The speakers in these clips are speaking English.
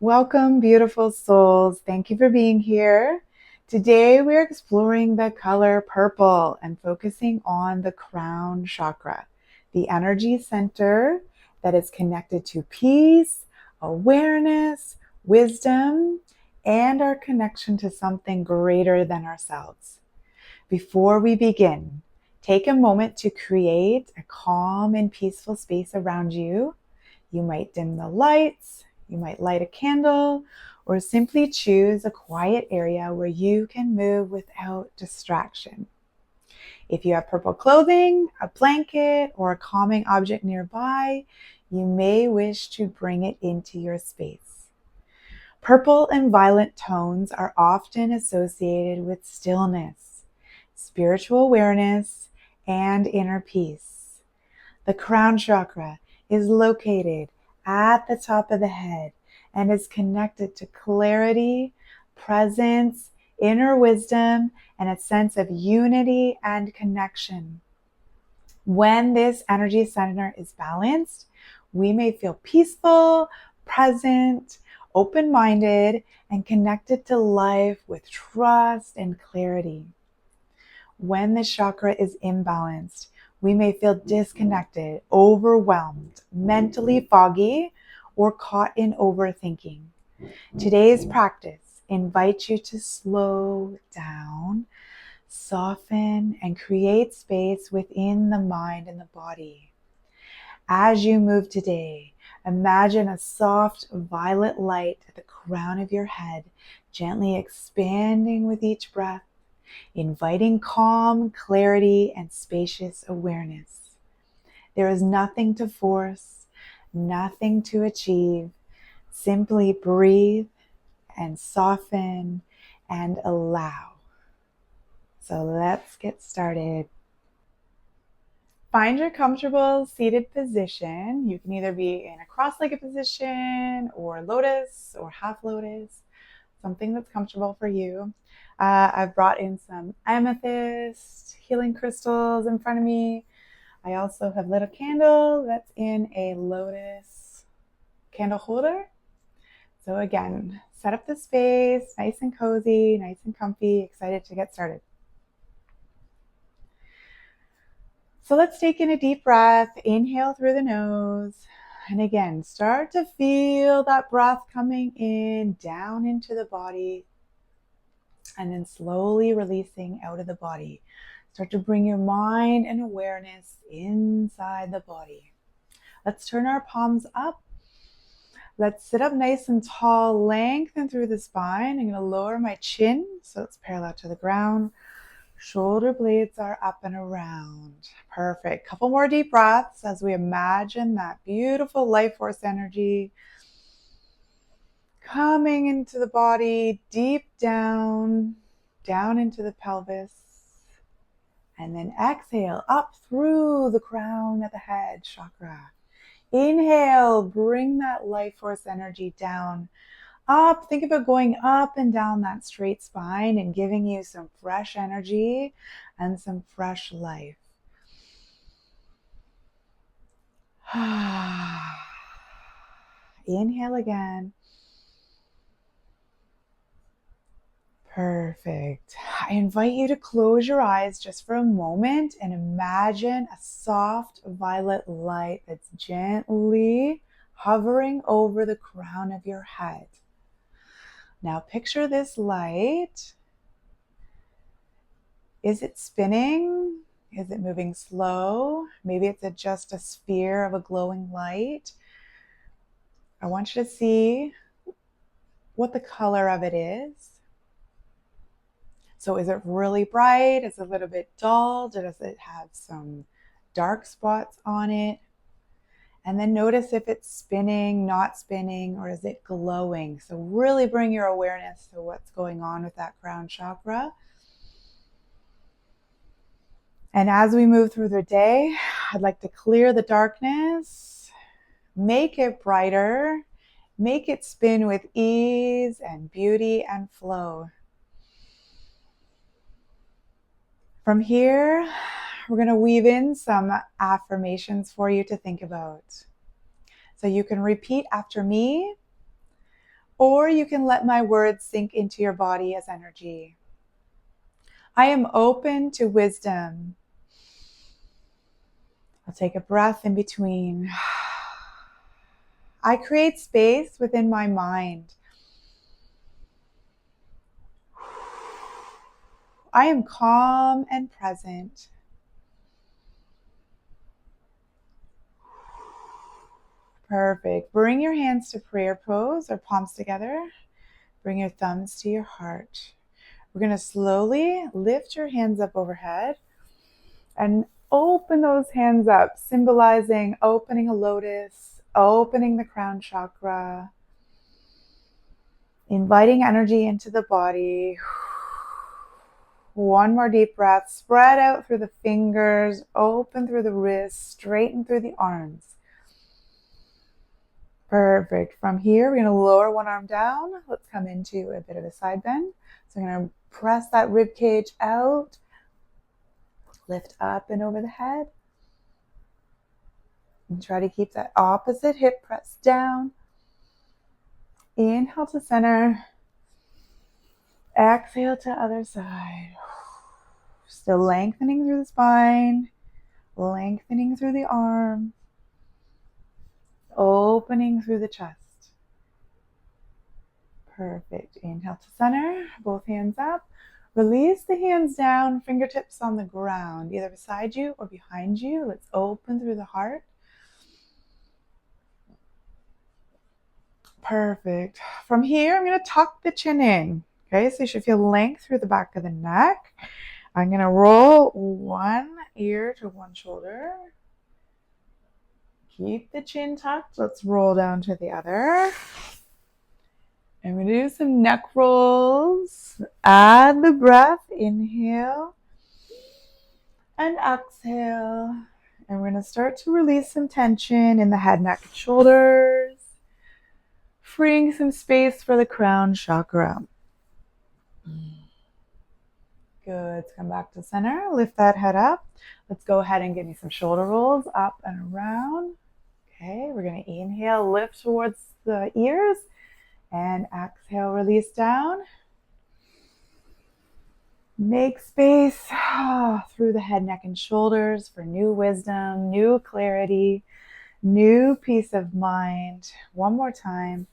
Welcome, beautiful souls. Thank you for being here. Today, we're exploring the color purple and focusing on the Crown Chakra, the energy center that is connected to peace, awareness, wisdom, and our connection to something greater than ourselves. Before we begin, take a moment to create a calm and peaceful space around you. You might dim the lights, you might light a candle, or simply choose a quiet area where you can move without distraction. If you have purple clothing, a blanket, or a calming object nearby, you may wish to bring it into your space. Purple and violet tones are often associated with stillness, spiritual awareness, and inner peace. The crown chakra is located at the top of the head and is connected to clarity, presence, inner wisdom, and a sense of unity and connection. When this energy center is balanced, we may feel peaceful, present, open-minded, and connected to life with trust and clarity. When the chakra is imbalanced, we may feel disconnected, overwhelmed, mentally foggy, or caught in overthinking. Today's practice invites you to slow down, soften, and create space within the mind and the body. As you move today, imagine a soft violet light at the crown of your head, gently expanding with each breath, inviting calm, clarity, and spacious awareness. There is nothing to force, nothing to achieve. Simply breathe and soften and allow. So let's get started. Find your comfortable seated position. You can either be in a cross-legged position or lotus or half lotus, something that's comfortable for you. I've brought in some amethyst healing crystals in front of me. I also have lit a candle that's in a lotus candle holder. So again, set up the space, nice and cozy, nice and comfy, excited to get started. So let's take in a deep breath, inhale through the nose. And again, start to feel that breath coming in, down into the body, and then slowly releasing out of the body. Start to bring your mind and awareness inside the body. Let's turn our palms up. Let's sit up nice and tall, lengthen through the spine. I'm going to lower my chin so it's parallel to the ground. Shoulder blades are up and around. Perfect. Couple more deep breaths as we imagine that beautiful life force energy coming into the body, deep down into the pelvis. And then exhale up through the crown of the head chakra. Inhale, bring that life force energy down, up. Think about going up and down that straight spine and giving you some fresh energy and some fresh life. Inhale again. Perfect. I invite you to close your eyes just for a moment and imagine a soft violet light that's gently hovering over the crown of your head. Now picture this light. Is it spinning? Is it moving slow? Maybe it's just a sphere of a glowing light. I want you to see what the color of it is. So is it really bright? Is it a little bit dull? Does it have some dark spots on it? And then notice if it's spinning, not spinning, or is it glowing? So really bring your awareness to what's going on with that crown chakra. And as we move through the day, I'd like to clear the darkness, make it brighter, make it spin with ease and beauty and flow. From here, we're going to weave in some affirmations for you to think about. So you can repeat after me, or you can let my words sink into your body as energy. I am open to wisdom. I'll take a breath in between. I create space within my mind. I am calm and present. Perfect. Bring your hands to prayer pose or palms together. Bring your thumbs to your heart. We're going to slowly lift your hands up overhead and open those hands up, symbolizing opening a lotus, opening the crown chakra, inviting energy into the body. One more deep breath. Spread out through the fingers, open through the wrists, straighten through the arms. Perfect. From here, we're going to lower one arm down. Let's come into a bit of a side bend. So I'm going to press that rib cage out. Lift up and over the head. And try to keep that opposite hip pressed down. Inhale to center. Exhale to other side. Still lengthening through the spine. Lengthening through the arm. Opening through the chest. Perfect. Inhale to center. Both hands up. Release the hands down. Fingertips on the ground, either beside you or behind you. Let's open through the heart. Perfect. From here, I'm going to tuck the chin in. Okay, so you should feel length through the back of the neck. I'm going to roll one ear to one shoulder. Keep the chin tucked. Let's roll down to the other. I'm going to do some neck rolls. Add the breath. Inhale and exhale. And we're going to start to release some tension in the head, neck, and shoulders. Freeing some space for the crown chakra. Good. Let's come back to center. Lift that head up. Let's go ahead and give me some shoulder rolls up and around. Okay, we're going to inhale, lift towards the ears, and exhale, release down. Make space through the head, neck, and shoulders for new wisdom, new clarity, new peace of mind. One more time.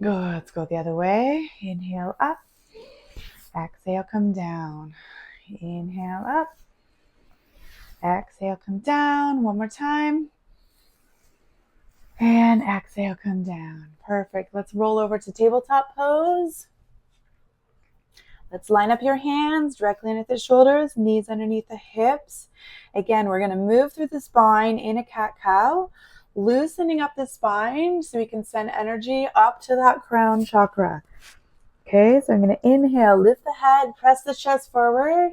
Good. Let's go the other way. Inhale up. Exhale, come down. Inhale up. Exhale, come down. One more time. And exhale, come down. Perfect. Let's roll over to tabletop pose. Let's line up your hands directly underneath the shoulders, knees underneath the hips. Again, we're going to move through the spine in a cat-cow, loosening up the spine so we can send energy up to that crown chakra. Okay, so I'm going to inhale, lift the head, press the chest forward,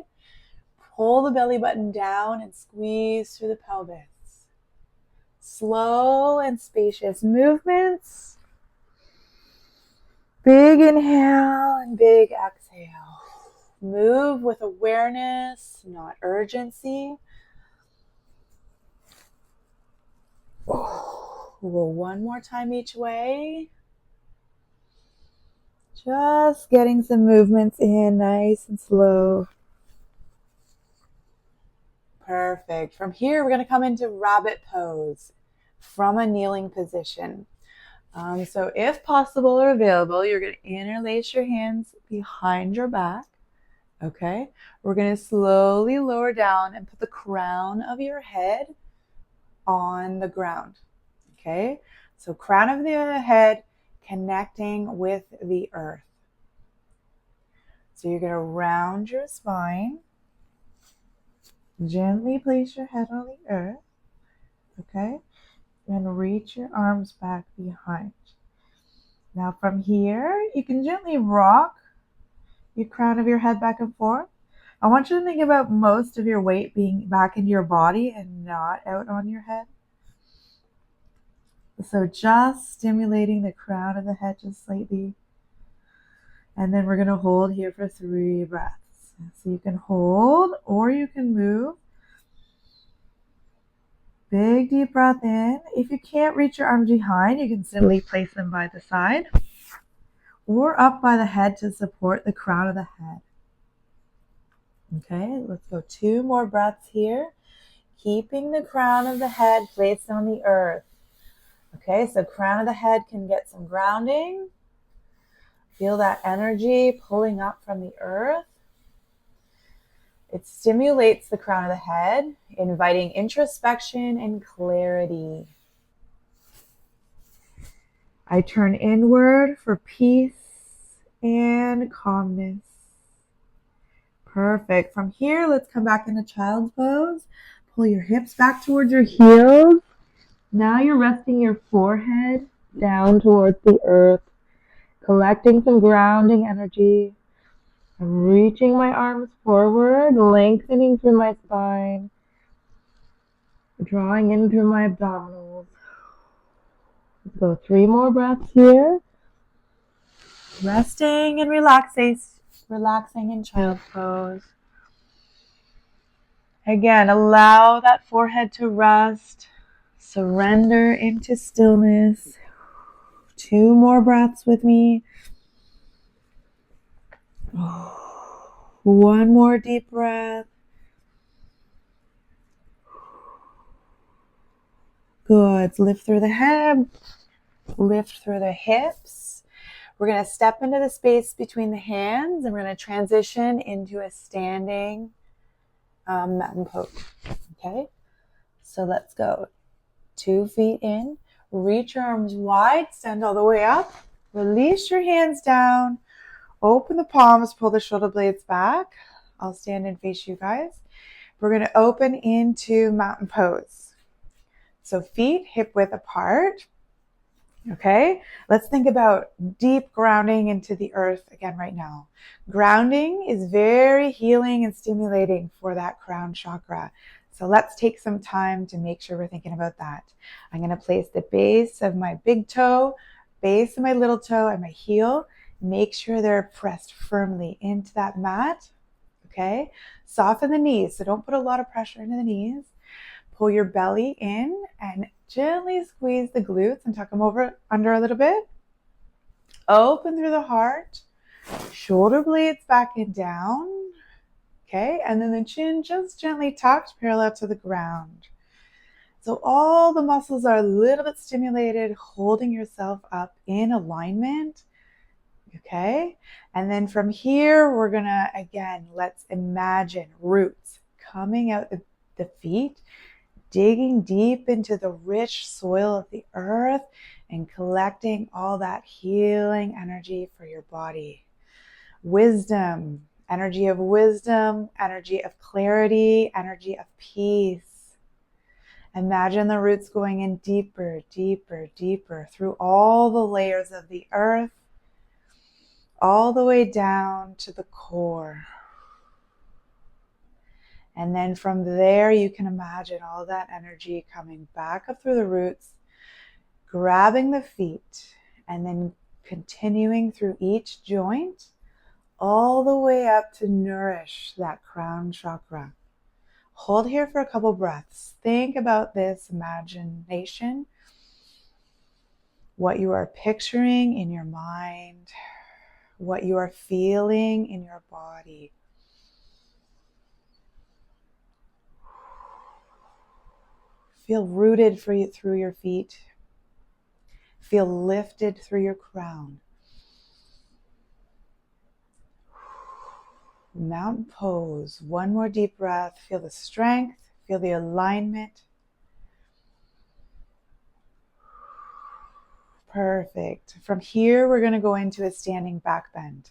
pull the belly button down and squeeze through the pelvis. Slow and spacious movements. Big inhale and big exhale. Move with awareness, not urgency. One more time each way. Just getting some movements in, nice and slow. Perfect. From here, we're going to come into rabbit pose from a kneeling position. So if possible or available, you're going to interlace your hands behind your back. Okay. We're going to slowly lower down and put the crown of your head on the ground. Okay. So crown of the head connecting with the earth. So you're going to round your spine. Gently place your head on the earth. Okay. And reach your arms back behind. Now from here, you can gently rock your crown of your head back and forth. I want you to think about most of your weight being back into your body and not out on your head. So just stimulating the crown of the head just slightly. And then we're going to hold here for 3 breaths. So you can hold or you can move. big deep breath in. If you can't reach your arms behind, you can simply place them by the side or up by the head to support the crown of the head. Okay, let's go 2 more breaths here. Keeping the crown of the head placed on the earth. Okay, so crown of the head can get some grounding. Feel that energy pulling up from the earth. It stimulates the crown of the head, inviting introspection and clarity. I turn inward for peace and calmness. Perfect. From here, let's come back into child's pose. Pull your hips back towards your heels. Now you're resting your forehead down towards the earth, collecting some grounding energy. I'm reaching my arms forward, lengthening through my spine, drawing in through my abdominals. Let's go 3 more breaths here. Resting and relaxing in child's pose. Again, allow that forehead to rest. Surrender into stillness. 2 more breaths with me. 1 more deep breath. Good. Lift through the head. Lift through the hips. We're going to step into the space between the hands and we're going to transition into a standing mountain pose. Okay? So let's go. 2 feet in. Reach your arms wide. Stand all the way up. Release your hands down. Open the palms. Pull the shoulder blades back. I'll stand and face you guys. We're going to open into mountain pose. So feet hip width apart. Okay, let's think about deep grounding into the earth again right now. Grounding is very healing and stimulating for that crown chakra. So let's take some time to make sure we're thinking about that. I'm going to place the base of my big toe, base of my little toe, and my heel. Make sure they're pressed firmly into that mat. Okay, soften the knees. So don't put a lot of pressure into the knees. Pull your belly in and gently squeeze the glutes and tuck them under a little bit. Open through the heart. Shoulder blades back and down. Okay, and then the chin just gently tucked parallel to the ground. So all the muscles are a little bit stimulated, holding yourself up in alignment. Okay, and then from here, we're gonna, again, let's imagine roots coming out the feet, digging deep into the rich soil of the earth and collecting all that healing energy for your body. Wisdom, energy of wisdom, energy of clarity, energy of peace. Imagine the roots going in deeper, deeper, deeper through all the layers of the earth, all the way down to the core. And then from there, you can imagine all that energy coming back up through the roots, grabbing the feet, and then continuing through each joint, all the way up to nourish that crown chakra. Hold here for a couple breaths. Think about this imagination, what you are picturing in your mind, what you are feeling in your body. Feel rooted through your feet. Feel lifted through your crown. Mountain pose. 1 more deep breath. Feel the strength. Feel the alignment. Perfect. From here, we're going to go into a standing back bend.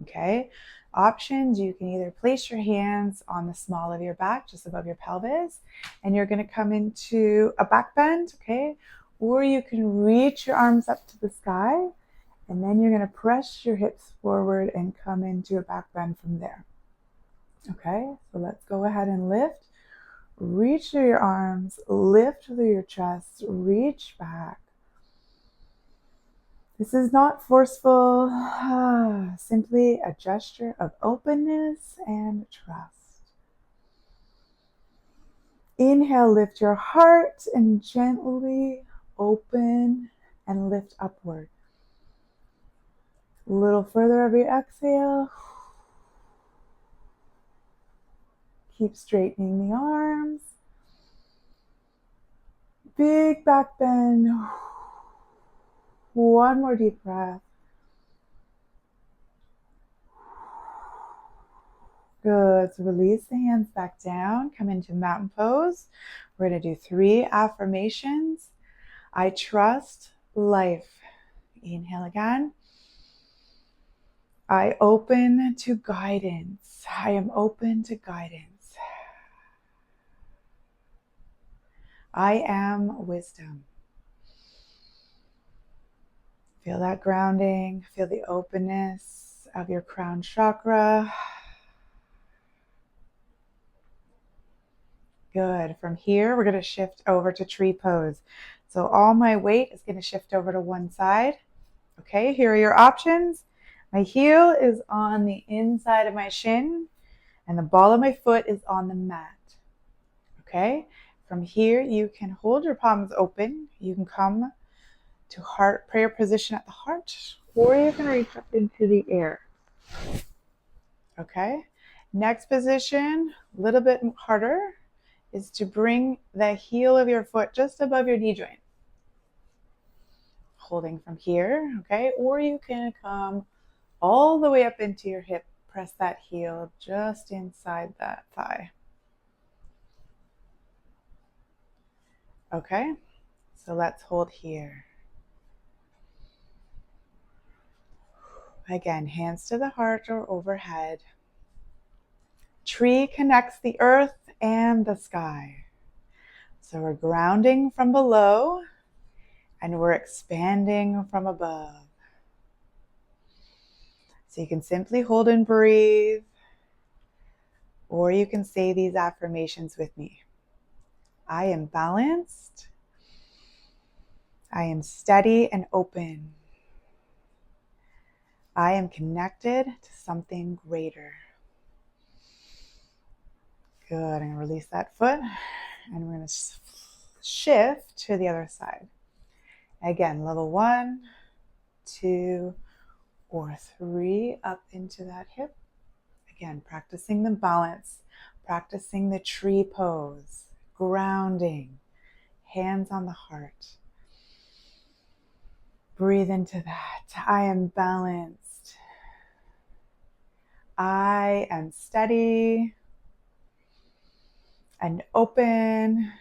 Okay? Options, you can either place your hands on the small of your back, just above your pelvis, and you're going to come into a back bend, okay? Or you can reach your arms up to the sky, and then you're going to press your hips forward and come into a back bend from there. Okay, so let's go ahead and lift. Reach through your arms, lift through your chest, reach back. This is not forceful, simply a gesture of openness and trust. Inhale, lift your heart and gently open and lift upward. A little further every exhale. Keep straightening the arms. Big back bend. One more deep breath. Good. So release the hands back down. Come into mountain pose. We're going to do 3 affirmations. I trust life. Inhale again. I open to guidance. I am open to guidance. I am wisdom. Feel that grounding. Feel the openness of your crown chakra. Good. From here, we're going to shift over to tree pose. So all my weight is going to shift over to one side. Okay, here are your options. My heel is on the inside of my shin, and the ball of my foot is on the mat. Okay, from here, you can hold your palms open. You can come to heart prayer position at the heart, or you can reach up into the air. Okay, next position, a little bit harder, is to bring the heel of your foot just above your knee joint. Holding from here, okay? Or you can come all the way up into your hip. Press that heel just inside that thigh. Okay? So let's hold here. Again, hands to the heart or overhead. Tree connects the earth and the sky. So we're grounding from below and we're expanding from above. So you can simply hold and breathe, or you can say these affirmations with me. I am balanced. I am steady and open. I am connected to something greater. Good. I'm going to release that foot and we're going to shift to the other side. Again, level 1, 2, or 3 up into that hip. Again, practicing the balance, practicing the tree pose, grounding, hands on the heart. Breathe into that. I am balanced. I am steady and open.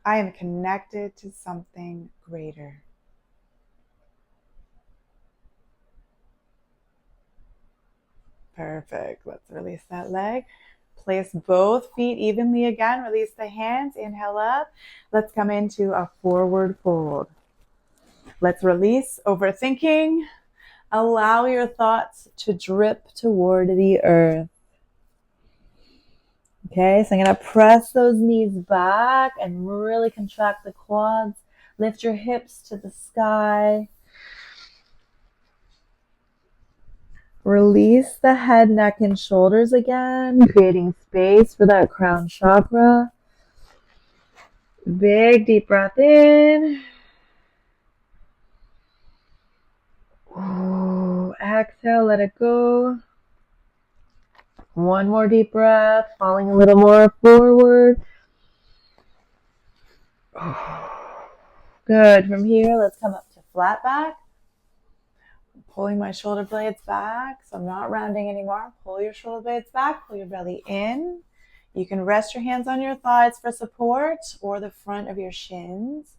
I am connected to something greater. Perfect. Let's release that leg. Place both feet evenly again. Release the hands. Inhale up. Let's come into a forward fold. Let's release overthinking. Allow your thoughts to drip toward the earth. Okay, so I'm going to press those knees back and really contract the quads. Lift your hips to the sky. Release the head, neck, and shoulders again, creating space for that crown chakra. Big deep breath in. Exhale, let it go. One more deep breath, falling a little more forward. Good. From here, let's come up to flat back. Pulling my shoulder blades back, so I'm not rounding anymore. Pull your shoulder blades back, pull your belly in. You can rest your hands on your thighs for support or the front of your shins.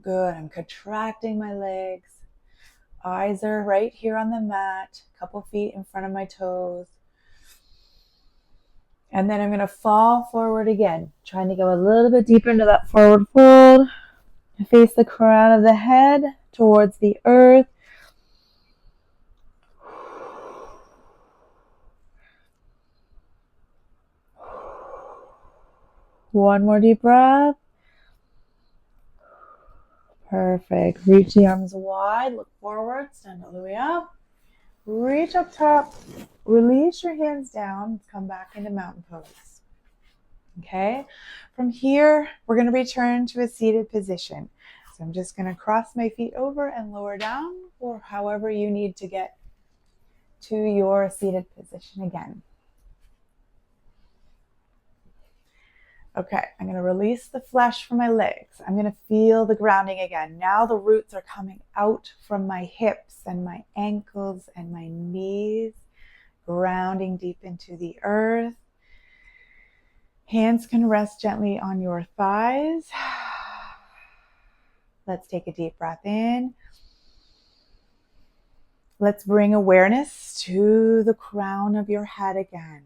Good. I'm contracting my legs. Eyes are right here on the mat, a couple feet in front of my toes. And then I'm going to fall forward again, trying to go a little bit deeper into that forward fold. Face the crown of the head towards the earth. One more deep breath. Perfect. Reach the arms wide, look forward, stand all the way up. Reach up top, release your hands down, come back into mountain pose. Okay, from here, we're going to return to a seated position. So I'm just going to cross my feet over and lower down, or however you need to get to your seated position again. Okay, I'm going to release the flesh from my legs. I'm going to feel the grounding again. Now the roots are coming out from my hips and my ankles and my knees, grounding deep into the earth. Hands can rest gently on your thighs. Let's take a deep breath in. Let's bring awareness to the crown of your head again.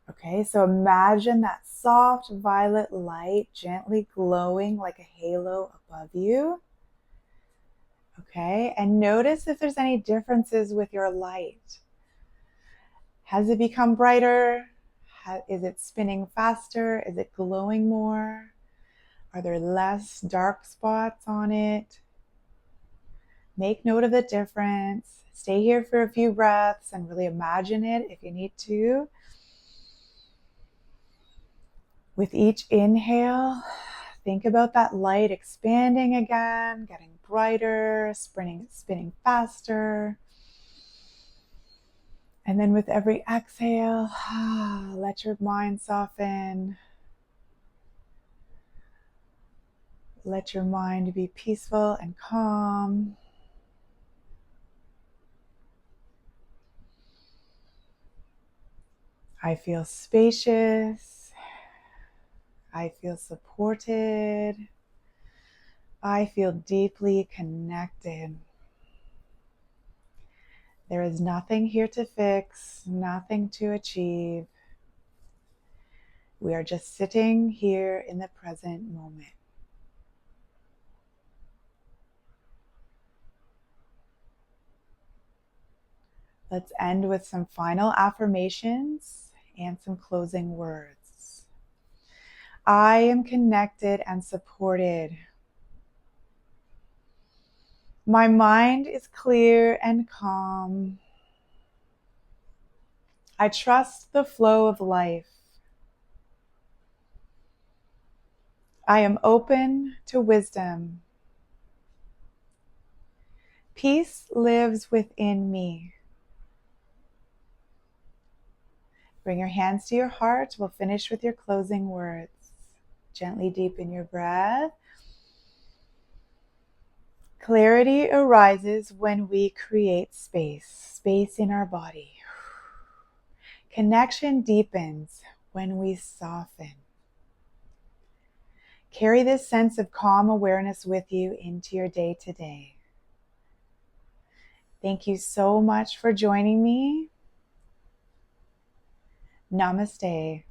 Okay, so imagine that soft violet light gently glowing like a halo above you. Okay, and notice if there's any differences with your light. Has it become brighter? Is it spinning faster? Is it glowing more? Are there less dark spots on it? Make note of the difference. Stay here for a few breaths and really imagine it if you need to. With each inhale, think about that light expanding again, getting brighter, spinning faster. And then with every exhale, let your mind soften. Let your mind be peaceful and calm. I feel spacious. I feel supported. I feel deeply connected. There is nothing here to fix, nothing to achieve. We are just sitting here in the present moment. Let's end with some final affirmations and some closing words. I am connected and supported. My mind is clear and calm. I trust the flow of life. I am open to wisdom. Peace lives within me. Bring your hands to your heart. We'll finish with your closing words. Gently deepen your breath. Clarity arises when we create space in our body. Connection deepens when we soften. Carry this sense of calm awareness with you into your day today. Thank you so much for joining me. Namaste.